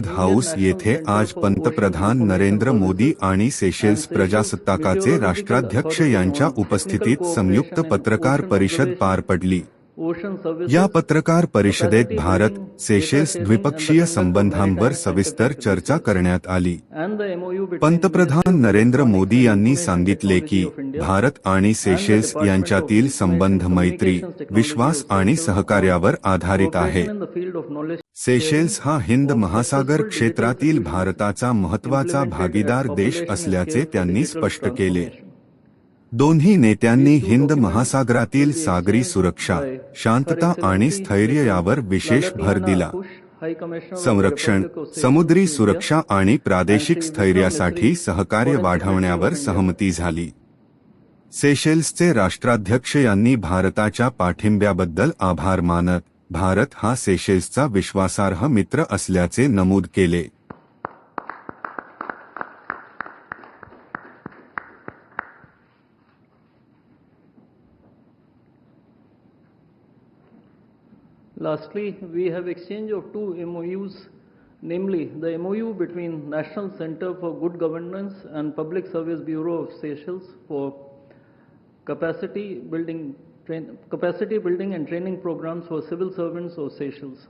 House येथे आज पंतप्रधान नरेंद्र मोदी आणि सेशेल्स प्रजासत्ताकाचे राष्ट्राध्यक्ष यांच्या उपस्थितीत संयुक्त पत्रकार परिषद पार पडली। या पत्रकार परिषदेत भारत सेशेल्स द्विपक्षीय संबंधांवर सविस्तर चर्चा करण्यात आली। पंतप्रधान नरेंद्र मोदी यांनी सांगितले की भारत आणि सेशेल्स यांच्यातील संबंध मैत्री, विश्वास आणि सहकार्यावर आधारित आहे। सेशेल्स हा हिंद महासागर क्षेत्रातील भारताचा महत्त्वाचा भागीदार देश असल्याचे त्यांनी स्पष्ट केले। दोन्ही नेत्यांनी हिंद महासागरातील सागरी सुरक्षा, शांतता आणि स्थैर्य यावर विशेष भर दिला। संरक्षण, समुद्री सुरक्षा आणि प्रादेशिक स्थैर्यासाठी सहकार्य वाढवण्यावर सहमती झाली। सेशेल्सचे राष्ट्राध्यक्ष यांनी भारताच्या पाठिंब्याबद्दल आभार मानत भारत हा सेशेल्सचा विश्वासार्ह मित्र असल्याचे नमूद केले। Lastly, we have exchange of two MOUs, namely the MOU between National Center for Good Governance and Public Service Bureau of Seychelles for capacity building and training programs for civil servants of Seychelles,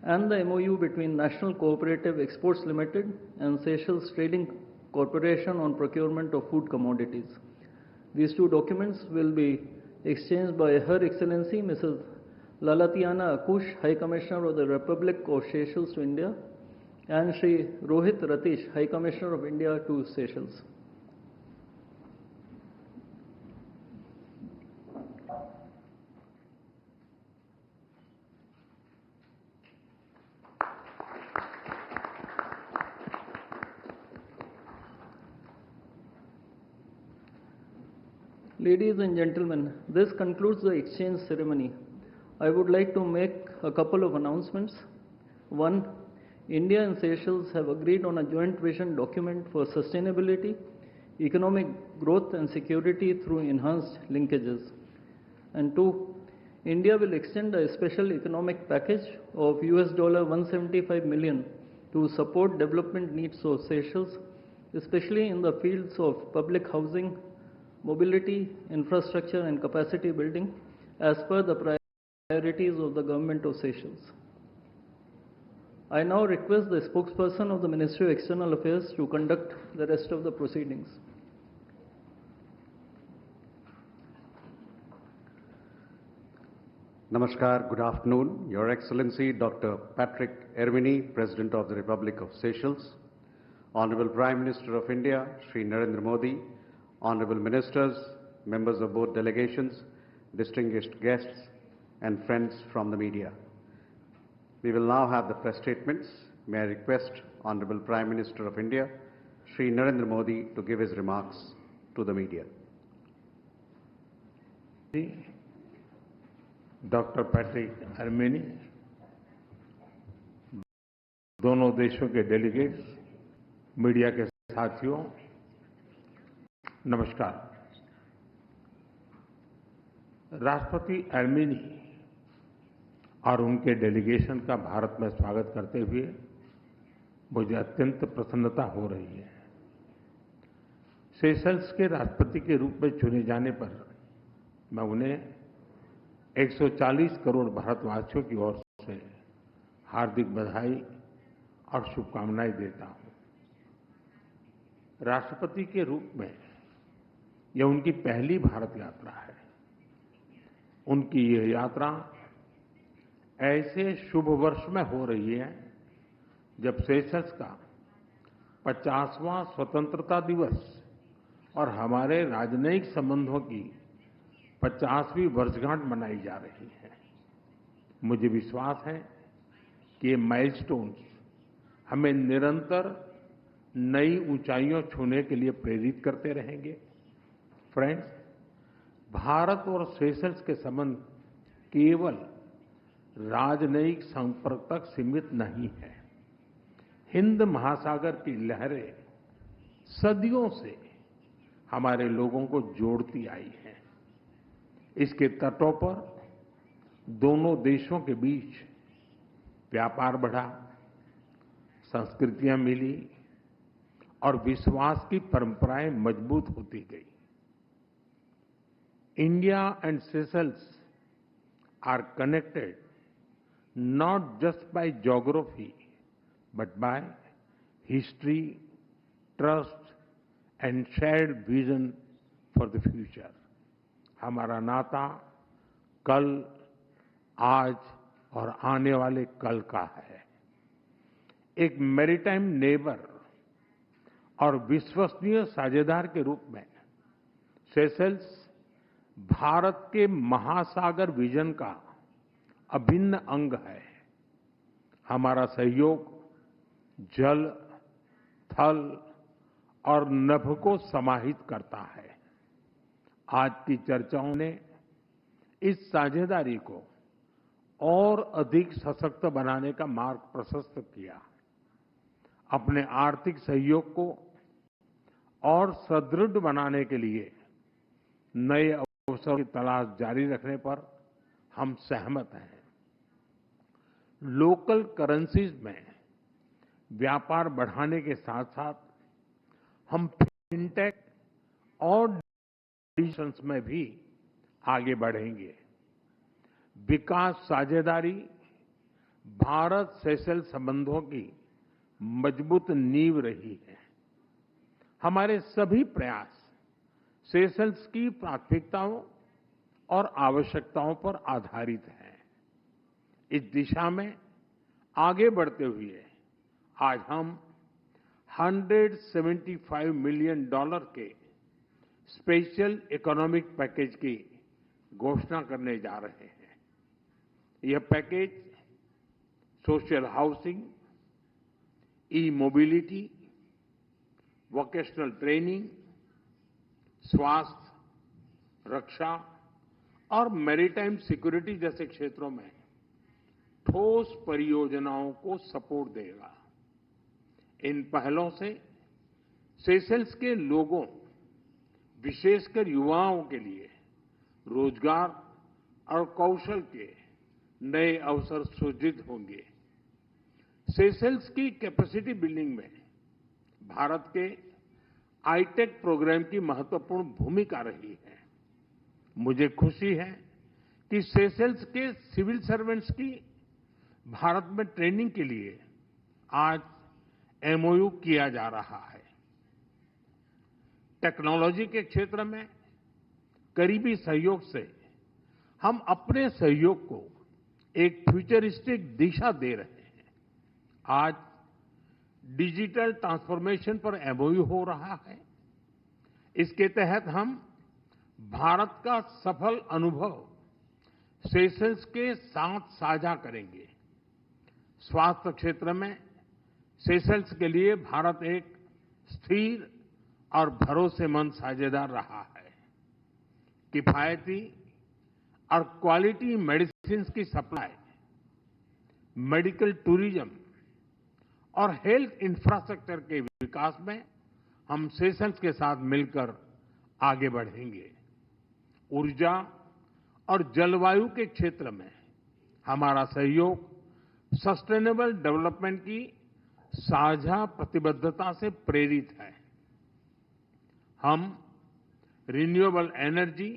and the MOU between National Cooperative Exports Limited and Seychelles Trading Corporation on procurement of food commodities. These two documents will be exchanged by Her Excellency Mrs. Lalatiana Akush, High Commissioner of the Republic of Seychelles to India, and Shri Rohit Ratish, High Commissioner of India to Seychelles. Ladies and gentlemen, this concludes the exchange ceremony. I would like to make a couple of announcements. One, India and Seychelles have agreed on a joint vision document for sustainability, economic growth and security through enhanced linkages. And two, India will extend a special economic package of $175 million to support development needs of Seychelles, especially in the fields of public housing, mobility, infrastructure and capacity building as per the priorities of the Government of Seychelles. I now request the spokesperson of the Ministry of External Affairs to conduct the rest of the proceedings. Namaskar, good afternoon. Your Excellency Dr. Patrick Ermini, President of the Republic of Seychelles, Honorable Prime Minister of India, Shri Narendra Modi, Honorable Ministers, members of both delegations, distinguished guests, and friends from the media. We will now have the press statements. May I request Honorable Prime Minister of India, Shri Narendra Modi, to give his remarks to the media. Doctor Patrick Herminie, दोनों देशों के delegates, media के साथियों, नमस्कार। राष्ट्रपति एर्मिनी और उनके delegation का भारत में स्वागत करते हुए मुझे अत्यंत प्रसन्नता हो रही है। सेशल्स के राष्ट्रपति के रूप में चुने जाने पर मैं उन्हें 140 करोड़ भारतवासियों की ओर से हार्दिक बधाई और शुभकामनाएं देता हूं। राष्ट्रपति के रूप में यह उनकी पहली भारत यात्रा है। उनकी यह यात्रा ऐसे शुभ वर्ष में हो रही है जब सेशल्स का 50वां स्वतंत्रता दिवस और हमारे राजनयिक संबंधों की 50वीं वर्षगांठ मनाई जा रही है। मुझे विश्वास है कि ये माइलस्टोन्स हमें निरंतर नई ऊंचाइयों छूने के लिए प्रेरित करते रहेंगे। फ्रेंड्स, भारत और सेशल्स के संबंध केवल राजनयिक संपर्क तक सीमित नहीं है। हिंद महासागर की लहरें सदियों से हमारे लोगों को जोड़ती आई हैं। इसके तटों पर दोनों देशों के बीच व्यापार बढ़ा, संस्कृतियां मिली और विश्वास की परंपराएं मजबूत होती गई। India and Seychelles are connected not just by geography but by history, trust and shared vision for the future. हमारा नाता कल, आज और आने वाले कल का है। एक मैरीटाइम नेबर और विश्वसनीय साझेदार के रूप में सेशल्स भारत के महासागर विजन का अभिन्न अंग है। हमारा सहयोग जल, थल और नभ को समाहित करता है। आज की चर्चाओं ने इस साझेदारी को और अधिक सशक्त बनाने का मार्ग प्रशस्त किया। अपने आर्थिक सहयोग को और सुदृढ़ बनाने के लिए नए अवसरों की तलाश जारी रखने पर हम सहमत हैं। लोकल करेंसीज में व्यापार बढ़ाने के साथ साथ हम फिनटेक और डिजिटल्स में भी आगे बढ़ेंगे। विकास साझेदारी भारत सेशल संबंधों की मजबूत नींव रही है। हमारे सभी प्रयास सेशल्स की प्राथमिकताओं और आवश्यकताओं पर आधारित है। इस दिशा में आगे बढ़ते हुए आज हम $175 मिलियन के स्पेशल इकोनॉमिक पैकेज की घोषणा करने जा रहे हैं। यह पैकेज सोशल हाउसिंग, ई मोबिलिटी, वोकेशनल ट्रेनिंग, स्वास्थ्य, रक्षा और मैरीटाइम सिक्योरिटी जैसे क्षेत्रों में ठोस परियोजनाओं को सपोर्ट देगा। इन पहलों से सेशल्स के लोगों, विशेषकर युवाओं के लिए रोजगार और कौशल के नए अवसर सृजित होंगे। सेशल्स की कैपेसिटी बिल्डिंग में भारत के आईटेक प्रोग्राम की महत्वपूर्ण भूमिका रही है। मुझे खुशी है कि सेशल्स के सिविल सर्वेंट्स की भारत में ट्रेनिंग के लिए आज एमओयू किया जा रहा है। टेक्नोलॉजी के क्षेत्र में करीबी सहयोग से हम अपने सहयोग को एक फ्यूचरिस्टिक दिशा दे रहे हैं। आज डिजिटल ट्रांसफॉर्मेशन पर एमओयू हो रहा है। इसके तहत हम भारत का सफल अनुभव सेशल्स के साथ साझा करेंगे। स्वास्थ्य क्षेत्र में सेशल्स के लिए भारत एक स्थिर और भरोसेमंद साझेदार रहा है। किफायती और क्वालिटी मेडिसिन की सप्लाई, मेडिकल टूरिज्म और हेल्थ इंफ्रास्ट्रक्चर के विकास में हम सेशल्स के साथ मिलकर आगे बढ़ेंगे। ऊर्जा और जलवायु के क्षेत्र में हमारा सहयोग सस्टेनेबल डेवलपमेंट की साझा प्रतिबद्धता से प्रेरित है। हम रिन्यूएबल एनर्जी,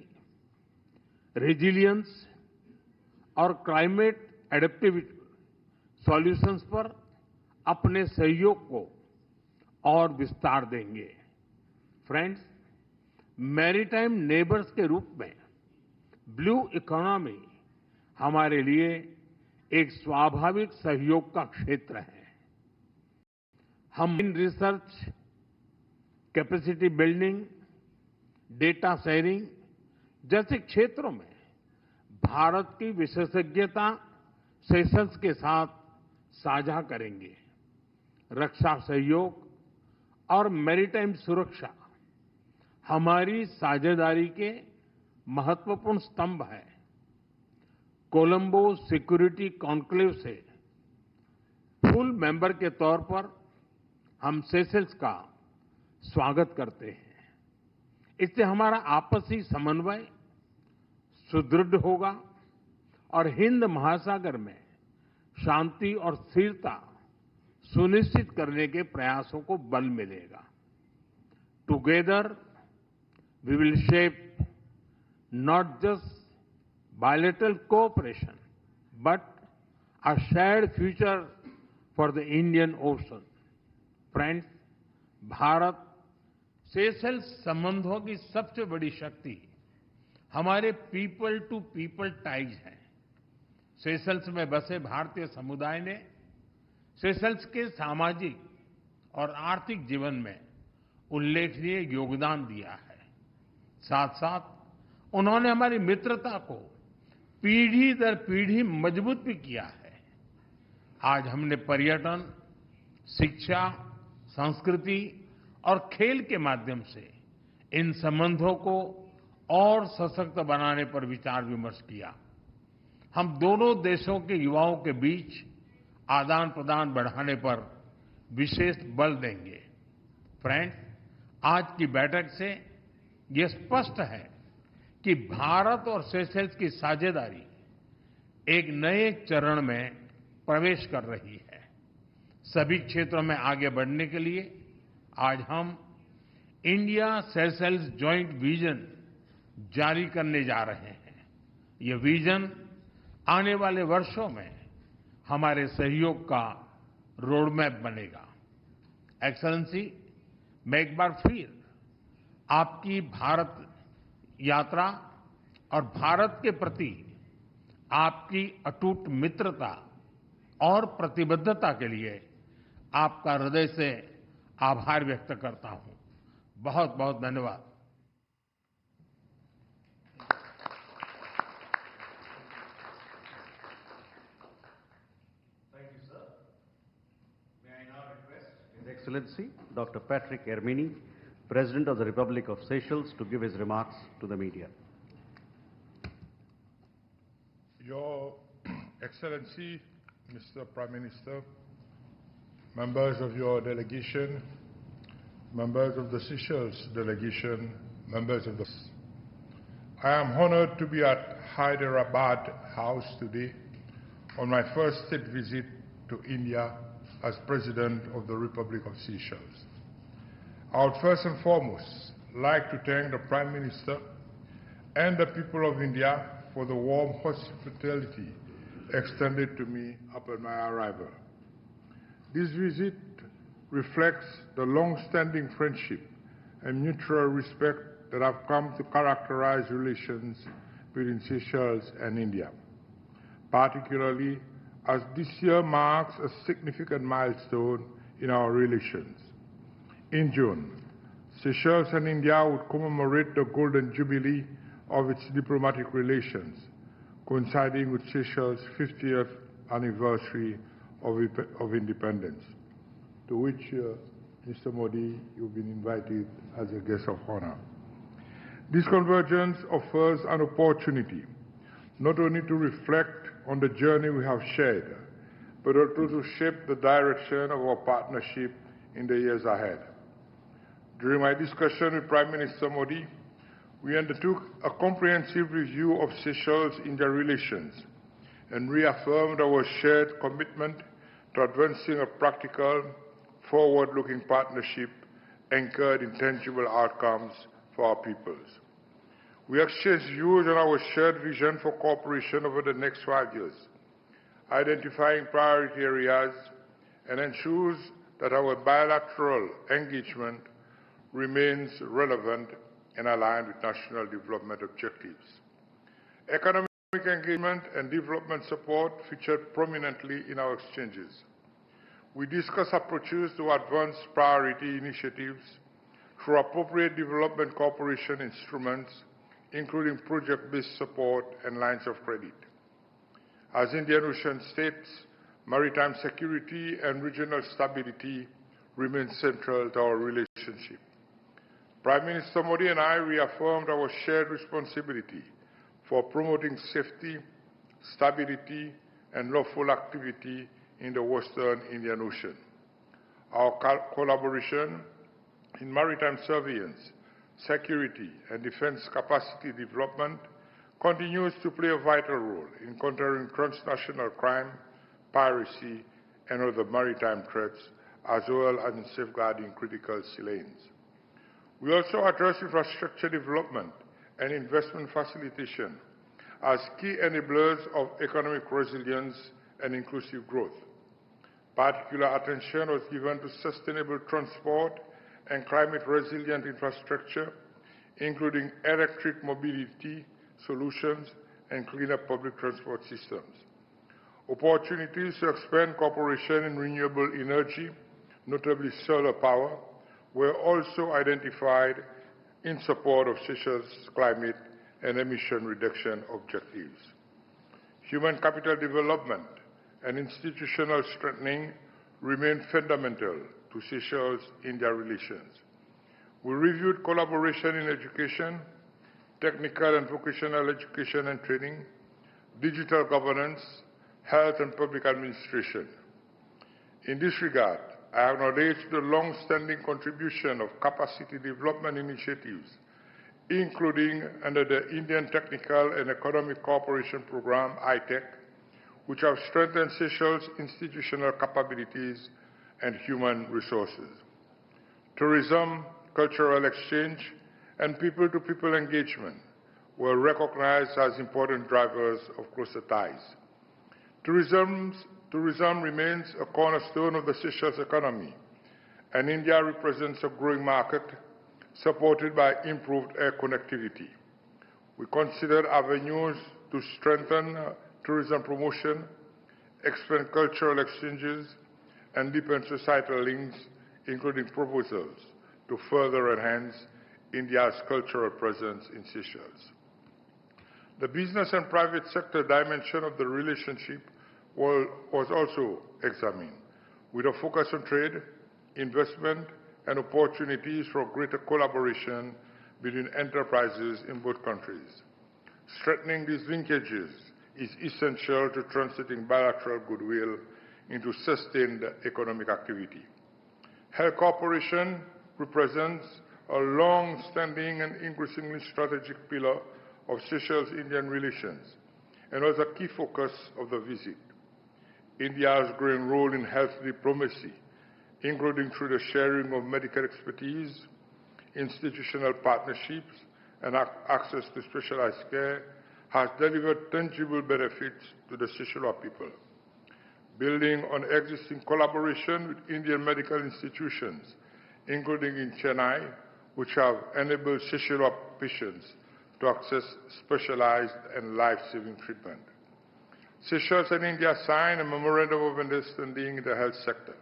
रेजिलियंस और क्लाइमेट एडेप्टिविटी सॉल्यूशंस पर अपने सहयोग को और विस्तार देंगे। फ्रेंड्स, मैरीटाइम नेबर्स के रूप में ब्लू इकोनॉमी हमारे लिए एक स्वाभाविक सहयोग का क्षेत्र है। हम in research, capacity building, data sharing जैसे क्षेत्रों में भारत की विशेषज्ञता सेशल्स के साथ साझा करेंगे। रक्षा सहयोग और मैरीटाइम सुरक्षा हमारी साझेदारी के महत्वपूर्ण स्तंभ है। कोलंबो सिक्योरिटी कॉन्क्लेव से फुल मेंबर के तौर पर हम सेशल्स का स्वागत करते हैं। इससे हमारा आपसी समन्वय सुदृढ़ होगा और हिंद महासागर में शांति और स्थिरता सुनिश्चित करने के प्रयासों को बल मिलेगा। Together we will shape not just bilateral cooperation, but a shared future for the Indian Ocean. Friends, Bharat Seychelles संबंधों की सबसे बड़ी शक्ति हमारे पीपल टू पीपल टाइज है। सेशेल्स में बसे भारतीय समुदाय ने सेशेल्स के सामाजिक और आर्थिक जीवन में उल्लेखनीय योगदान दिया है। साथ साथ उन्होंने हमारी मित्रता को पीढ़ी दर पीढ़ी मजबूत भी किया है। आज हमने पर्यटन, शिक्षा, संस्कृति और खेल के माध्यम से इन संबंधों को और सशक्त बनाने पर विचार विमर्श किया। हम दोनों देशों के युवाओं के बीच आदान प्रदान बढ़ाने पर विशेष बल देंगे। फ्रेंड्स, आज की बैठक से ये स्पष्ट है कि भारत और सेशेल्स की साझेदारी एक नए चरण में प्रवेश कर रही है। सभी क्षेत्रों में आगे बढ़ने के लिए आज हम इंडिया सेशेल्स जॉइंट विजन जारी करने जा रहे हैं। ये विजन आने वाले वर्षों में हमारे सहयोग का रोडमैप बनेगा। एक्सेलेंसी, मैं एक बार फिर आपकी भारत यात्रा और भारत के प्रति आपकी अटूट मित्रता और प्रतिबद्धता के लिए आपका हृदय से आभार व्यक्त करता हूं। बहुत बहुत धन्यवाद। Thank you, sir. May I now request His Excellency Dr. Patrick Ermini, President of the Republic of Seychelles, to give his remarks to the media. Your Excellency, Mr. Prime Minister, members of your delegation, members of the Seychelles delegation, members of the... I am honored to be at Hyderabad House today on my first state visit to India as President of the Republic of Seychelles. I would first and foremost like to thank the Prime Minister and the people of India for the warm hospitality extended to me upon my arrival. This visit reflects the long-standing friendship and mutual respect that have come to characterize relations between Seychelles and India, particularly as this year marks a significant milestone in our relations. In June, Seychelles and India would commemorate the Golden Jubilee of its diplomatic relations, coinciding with Seychelles' 50th anniversary of independence, to which, Mr. Modi, you've been invited as a guest of honor. This convergence offers an opportunity not only to reflect on the journey we have shared, but also to shape the direction of our partnership in the years ahead. During my discussion with Prime Minister Modi, we undertook a comprehensive review of Seychelles-India relations and reaffirmed our shared commitment to advancing a practical, forward-looking partnership anchored in tangible outcomes for our peoples. We exchanged views on our shared vision for cooperation over the next 5 years, identifying priority areas and ensures that our bilateral engagement remains relevant and aligned with national development objectives. Economic engagement and development support featured prominently in our exchanges. We discussed approaches to advance priority initiatives through appropriate development cooperation instruments, including project-based support and lines of credit. As Indian Ocean states, maritime security and regional stability remain central to our relationship. Prime Minister Modi and I reaffirmed our shared responsibility for promoting safety, stability, and lawful activity in the Western Indian Ocean. Our collaboration in maritime surveillance, security, and defense capacity development continues to play a vital role in countering transnational crime, piracy, and other maritime threats, as well as in safeguarding critical sea lanes. We also address infrastructure development and investment facilitation as key enablers of economic resilience and inclusive growth. Particular attention was given to sustainable transport and climate-resilient infrastructure, including electric mobility solutions and cleaner public transport systems. Opportunities to expand cooperation in renewable energy, notably solar power, were also identified in support of Seychelles' climate and emission reduction objectives. Human capital development and institutional strengthening remain fundamental to Seychelles-India relations. We reviewed collaboration in education, technical and vocational education and training, digital governance, health and public administration. In this regard, I acknowledge the long-standing contribution of capacity development initiatives, including under the Indian Technical and Economic Cooperation Program, ITEC, which have strengthened Seychelles' institutional capabilities and human resources. Tourism, cultural exchange, and people-to-people engagement were recognized as important drivers of closer ties. Tourism remains a cornerstone of the Seychelles economy, and India represents a growing market supported by improved air connectivity. We considered avenues to strengthen tourism promotion, expand cultural exchanges, and deepen societal links, including proposals to further enhance India's cultural presence in Seychelles. The business and private sector dimension of the relationship was also examined, with a focus on trade, investment, and opportunities for greater collaboration between enterprises in both countries. Strengthening these linkages is essential to translating bilateral goodwill into sustained economic activity. Health cooperation represents a long-standing and increasingly strategic pillar of Seychelles-Indian relations and was a key focus of the visit. India's growing role in health diplomacy, including through the sharing of medical expertise, institutional partnerships, and access to specialized care, has delivered tangible benefits to the Seychelles people. Building on existing collaboration with Indian medical institutions, including in Chennai, which have enabled Seychelles patients to access specialized and life-saving treatment. Seychelles and India signed a Memorandum of Understanding in the health sector.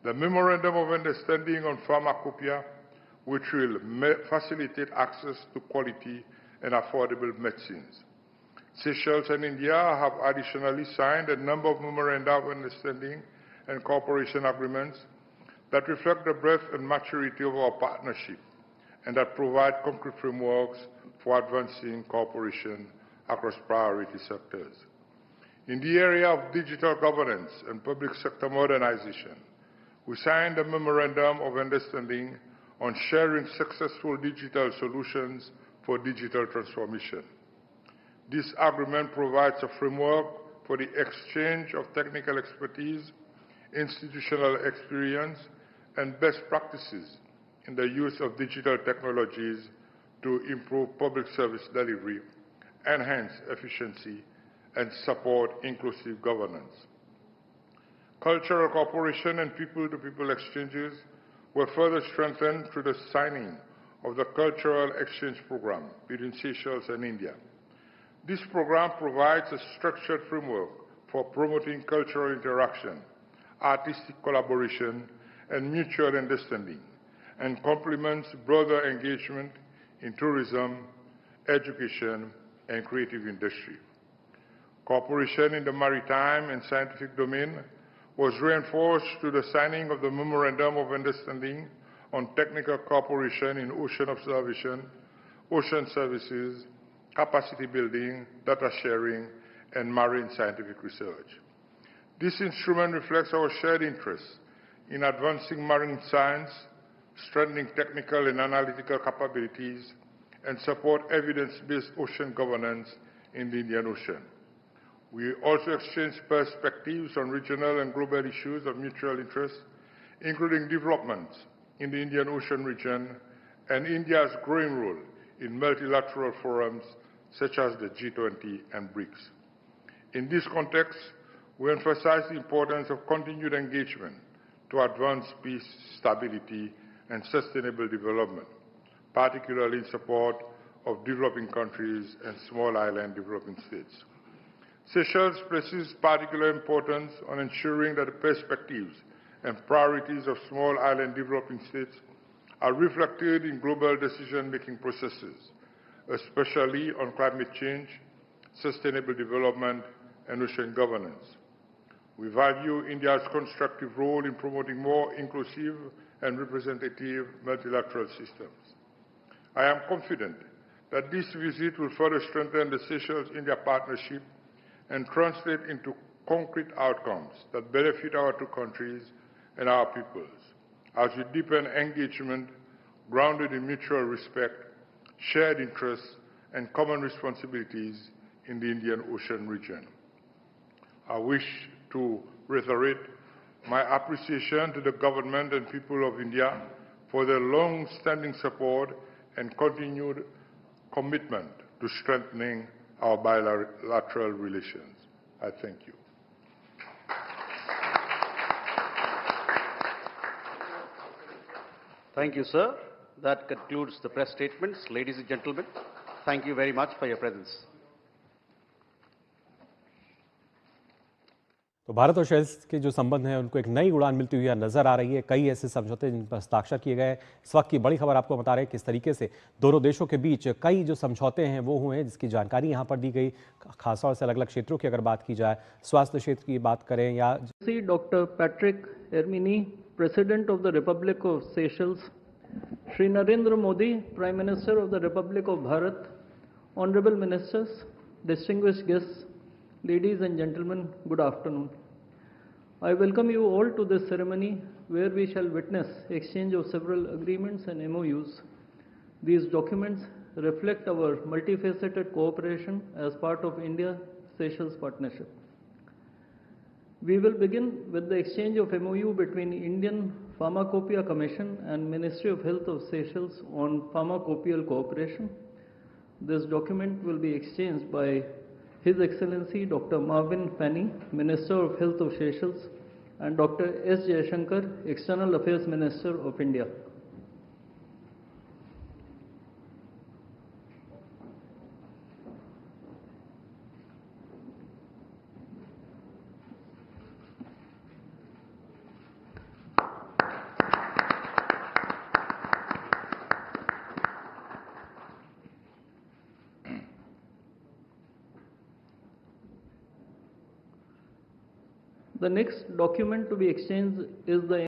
The Memorandum of Understanding on Pharmacopoeia, which will facilitate access to quality and affordable medicines. Seychelles and India have additionally signed a number of Memoranda of Understanding and cooperation agreements that reflect the breadth and maturity of our partnership and that provide concrete frameworks for advancing cooperation across priority sectors. In the area of digital governance and public sector modernization, we signed a Memorandum of Understanding on sharing successful digital solutions for digital transformation. This agreement provides a framework for the exchange of technical expertise, institutional experience, and best practices in the use of digital technologies to improve public service delivery, enhance efficiency, and support inclusive governance. Cultural cooperation and people-to-people exchanges were further strengthened through the signing of the Cultural Exchange Program between Seychelles and India. This program provides a structured framework for promoting cultural interaction, artistic collaboration, and mutual understanding, and complements broader engagement in tourism, education, and creative industry. Cooperation in the maritime and scientific domain was reinforced through the signing of the Memorandum of Understanding on technical cooperation in ocean observation, ocean services, capacity building, data sharing, and marine scientific research. This instrument reflects our shared interests in advancing marine science, strengthening technical and analytical capabilities, and support evidence-based ocean governance in the Indian Ocean. We also exchanged perspectives on regional and global issues of mutual interest, including developments in the Indian Ocean region and India's growing role in multilateral forums such as the G20 and BRICS. In this context, we emphasize the importance of continued engagement to advance peace, stability, and sustainable development, particularly in support of developing countries and small island developing states. Seychelles places particular importance on ensuring that the perspectives and priorities of small island developing states are reflected in global decision-making processes, especially on climate change, sustainable development, and ocean governance. We value India's constructive role in promoting more inclusive and representative multilateral systems. I am confident that this visit will further strengthen the Seychelles-India partnership and translate into concrete outcomes that benefit our two countries and our peoples, as we deepen engagement grounded in mutual respect, shared interests, and common responsibilities in the Indian Ocean region. I wish to reiterate my appreciation to the government and people of India for their long-standing support and continued commitment to strengthening our bilateral relations. I thank you. Thank you, sir. That concludes the press statements. Ladies and gentlemen, thank you very much for your presence. तो भारत और Seychelles के जो संबंध हैं उनको एक नई उड़ान मिलती हुई नजर आ रही है। कई ऐसे समझौते जिन पर हस्ताक्षर किए गए। इस वक्त की बड़ी खबर आपको बता रहे हैं किस तरीके से दोनों देशों के बीच कई जो समझौते हैं वो हुए हैं, जिसकी जानकारी यहाँ पर दी गई। खासतौर से अलग अलग क्षेत्रों की अगर बात की जाए, स्वास्थ्य क्षेत्र की बात करें या doctor Patrick Herminie, president of the Republic of Seychelles, Shri Narendra Modi, prime minister of the Republic of Bharat, honourable ministers, distinguished guests, ladies and gentlemen, good afternoon. I welcome you all to this ceremony where we shall witness exchange of several agreements and MOUs. These documents reflect our multifaceted cooperation as part of India-Seychelles partnership. We will begin with the exchange of MOU between Indian Pharmacopoeia Commission and Ministry of Health of Seychelles on pharmacopoeial cooperation. This document will be exchanged by His Excellency Dr. Marvin Fanny, Minister of Health of Seychelles, and Dr. S. Jaishankar, External Affairs Minister of India. The next document to be exchanged is the